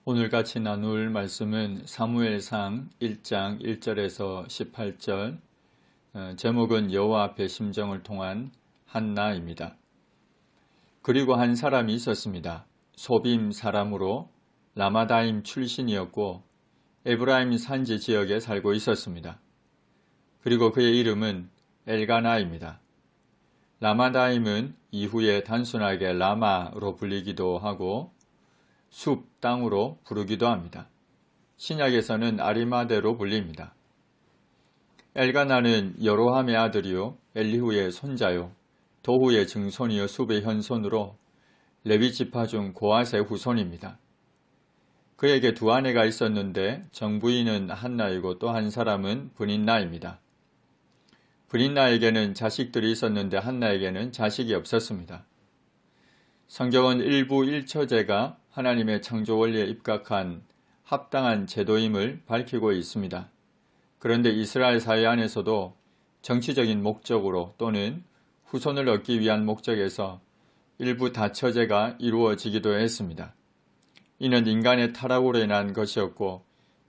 오늘 같이 나눌 말씀은 사무엘상 1장 1절에서 18절, 제목은 여호와 앞에 심정을 통한 한나입니다. 그리고 한 사람이 있었습니다. 소빔 사람으로 라마다임 출신이었고 에브라임 산지 지역에 살고 있었습니다. 그리고 그의 이름은 엘가나입니다. 라마다임은 이후에 단순하게 라마로 불리기도 하고 숲, 땅으로 부르기도 합니다. 신약에서는 아리마대로 불립니다. 엘가나는 여로함의 아들이요 엘리후의 손자요 도후의 증손이요 숲의 현손으로 레위 지파 중 고앗의 후손입니다. 그에게 두 아내가 있었는데 정부인은 한나이고 또 한 사람은 브닌나입니다. 브닌나에게는 자식들이 있었는데 한나에게는 자식이 없었습니다. 성경은 일부 일처제가 하나님의 창조 원리에 입각한 합당한 제도임을 밝히고 있습니다. 그런데 이스라엘 사회 안에서도 정치적인 목적으로 또는 후손을 얻기 위한 목적에서 일부 다처제가 이루어지기도 했습니다. 이는 인간의 타락으로 인한 것이었고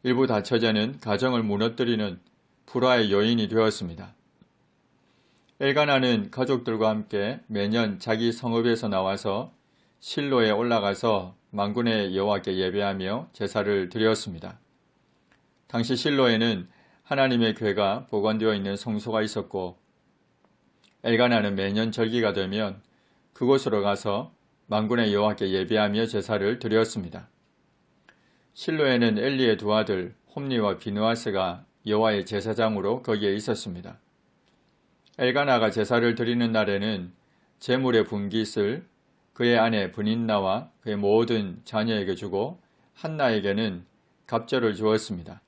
일부 다처제는 가정을 무너뜨리는 불화의 요인이 되었습니다. 엘가나는 가족들과 함께 매년 자기 성읍에서 나와서 실로에 올라가서 만군의 여호와께 예배하며 제사를 드렸습니다. 당시 실로에는 하나님의 궤가 보관되어 있는 성소가 있었고 엘가나는 매년 절기가 되면 그곳으로 가서 만군의 여호와께 예배하며 제사를 드렸습니다. 실로에는 엘리의 두 아들 홈니와 비느하스가 여호와의 제사장으로 거기에 있었습니다. 엘가나가 제사를 드리는 날에는 제물의 분깃을 그의 아내 브닌나와 그의 모든 자녀에게 주고 한나에게는 갑절을 주었습니다.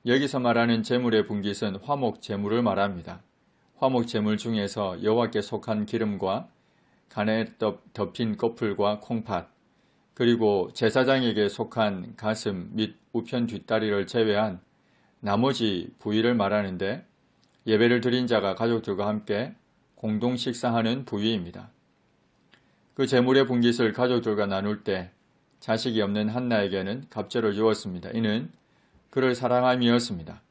여기서 말하는 제물의 분깃은 화목 제물을 말합니다. 화목 제물 중에서 여호와께 속한 기름과 간에 덮인 꺼풀과 콩팥, 그리고 제사장에게 속한 가슴 및 우편 뒷다리를 제외한 나머지 부위를 말하는데 예배를 드린 자가 가족들과 함께 공동 식사하는 부위입니다. 그 제물의 분깃을 가족들과 나눌 때 자식이 없는 한나에게는 갑절을 주었습니다. 이는 그를 사랑함이었습니다.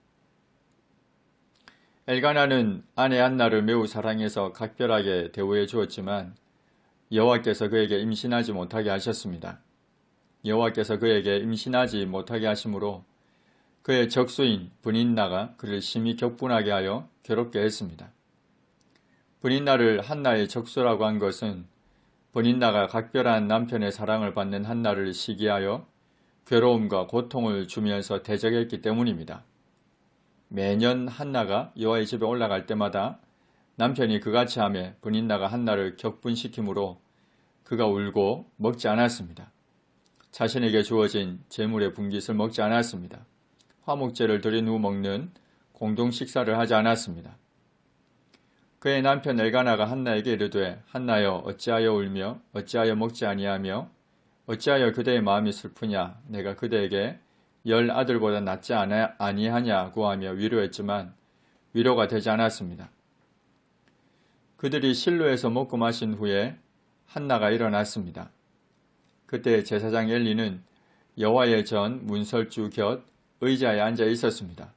엘가나는 아내 한나를 매우 사랑해서 각별하게 대우해 주었지만 여호와께서 그에게 임신하지 못하게 하셨습니다. 여호와께서 그에게 임신하지 못하게 하심으로 그의 적수인 브닌나가 그를 심히 격분하게 하여 괴롭게 했습니다. 브닌나를 한나의 적수라고 한 것은 브닌나가 각별한 남편의 사랑을 받는 한나를 시기하여 괴로움과 고통을 주면서 대적했기 때문입니다. 매년 한나가 여호와의 집에 올라갈 때마다 남편이 그같이 하며 브닌나가 한나를 격분시키므로 그가 울고 먹지 않았습니다. 자신에게 주어진 제물의 분깃을 먹지 않았습니다. 화목제를 드린 후 먹는 공동 식사를 하지 않았습니다. 그의 남편 엘가나가 한나에게 이르되 한나여 어찌하여 울며 어찌하여 먹지 아니하며 어찌하여 그대의 마음이 슬프냐 내가 그대에게 10 아들보다 낫지 아니하냐고 하며 위로했지만 위로가 되지 않았습니다. 그들이 실로에서 먹고 마신 후에 한나가 일어났습니다. 그때 제사장 엘리는 여호와의 전 문설주 곁 의자에 앉아 있었습니다.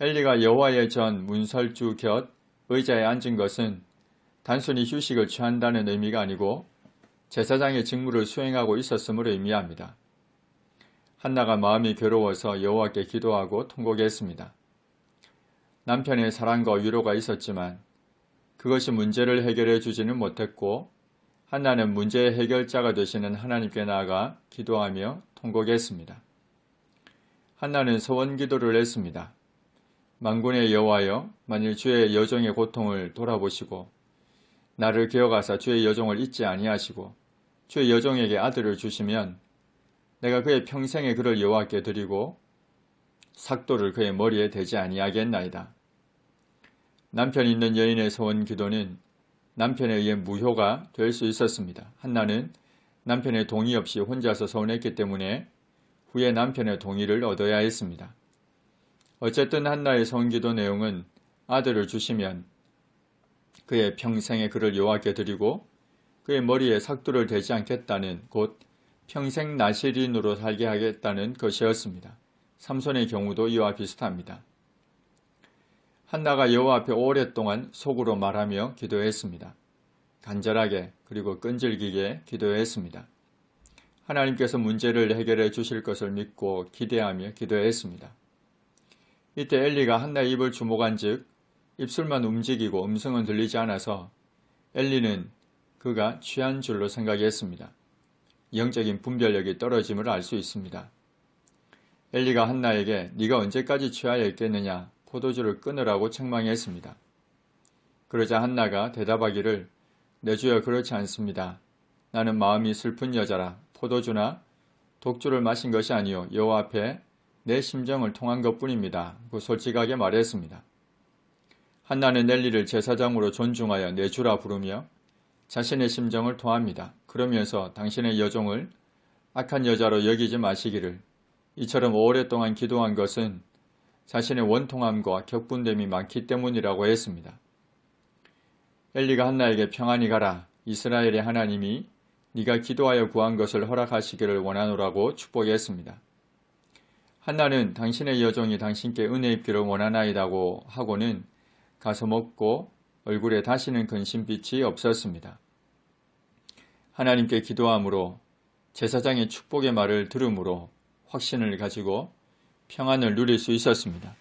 엘리가 여호와의 전 문설주 곁 의자에 앉은 것은 단순히 휴식을 취한다는 의미가 아니고 제사장의 직무를 수행하고 있었음을 의미합니다. 한나가 마음이 괴로워서 여호와께 기도하고 통곡했습니다. 남편의 사랑과 위로가 있었지만 그것이 문제를 해결해 주지는 못했고 한나는 문제의 해결자가 되시는 하나님께 나아가 기도하며 통곡했습니다. 한나는 소원 기도를 했습니다. 만군의 여호와여, 만일 주의 여종의 고통을 돌아보시고 나를 기억하사 주의 여종을 잊지 아니하시고 주의 여종에게 아들을 주시면 내가 그의 평생에 그를 여호와께 드리고 삭도를 그의 머리에 대지 아니하겠나이다. 남편 있는 여인의 소원 기도는 남편에 의해 무효가 될 수 있었습니다. 한나는 남편의 동의 없이 혼자서 서운했기 때문에 후에 남편의 동의를 얻어야 했습니다. 어쨌든 한나의 소원기도 내용은 아들을 주시면 그의 평생에 그를 여호와께 드리고 그의 머리에 삭도를 대지 않겠다는 곧 평생 나실인으로 살게 하겠다는 것이었습니다. 삼손의 경우도 이와 비슷합니다. 한나가 여호와 앞에 오랫동안 속으로 말하며 기도했습니다. 간절하게 그리고 끈질기게 기도했습니다. 하나님께서 문제를 해결해 주실 것을 믿고 기대하며 기도했습니다. 이때 엘리가 한나의 입을 주목한 즉 입술만 움직이고 음성은 들리지 않아서 엘리는 그가 취한 줄로 생각했습니다. 영적인 분별력이 떨어짐을 알 수 있습니다. 엘리가 한나에게 네가 언제까지 취하여 있겠느냐 포도주를 끊으라고 책망했습니다. 그러자 한나가 대답하기를 내 주여 그렇지 않습니다. 나는 마음이 슬픈 여자라 포도주나 독주를 마신 것이 아니요 여호와 앞에 내 심정을 통한 것뿐입니다. 고 솔직하게 말했습니다. 한나는 엘리를 제사장으로 존중하여 내 주라 부르며 자신의 심정을 토합니다. 그러면서 당신의 여종을 악한 여자로 여기지 마시기를 이처럼 오랫동안 기도한 것은 자신의 원통함과 격분됨이 많기 때문이라고 했습니다. 엘리가 한나에게 평안히 가라. 이스라엘의 하나님이 네가 기도하여 구한 것을 허락하시기를 원하노라고 축복했습니다. 한나는 당신의 여종이 당신께 은혜 입기를 원하나이다고 하고는 가서 먹고 얼굴에 다시는 근심빛이 없었습니다. 하나님께 기도함으로 제사장의 축복의 말을 들음으로 확신을 가지고 평안을 누릴 수 있었습니다.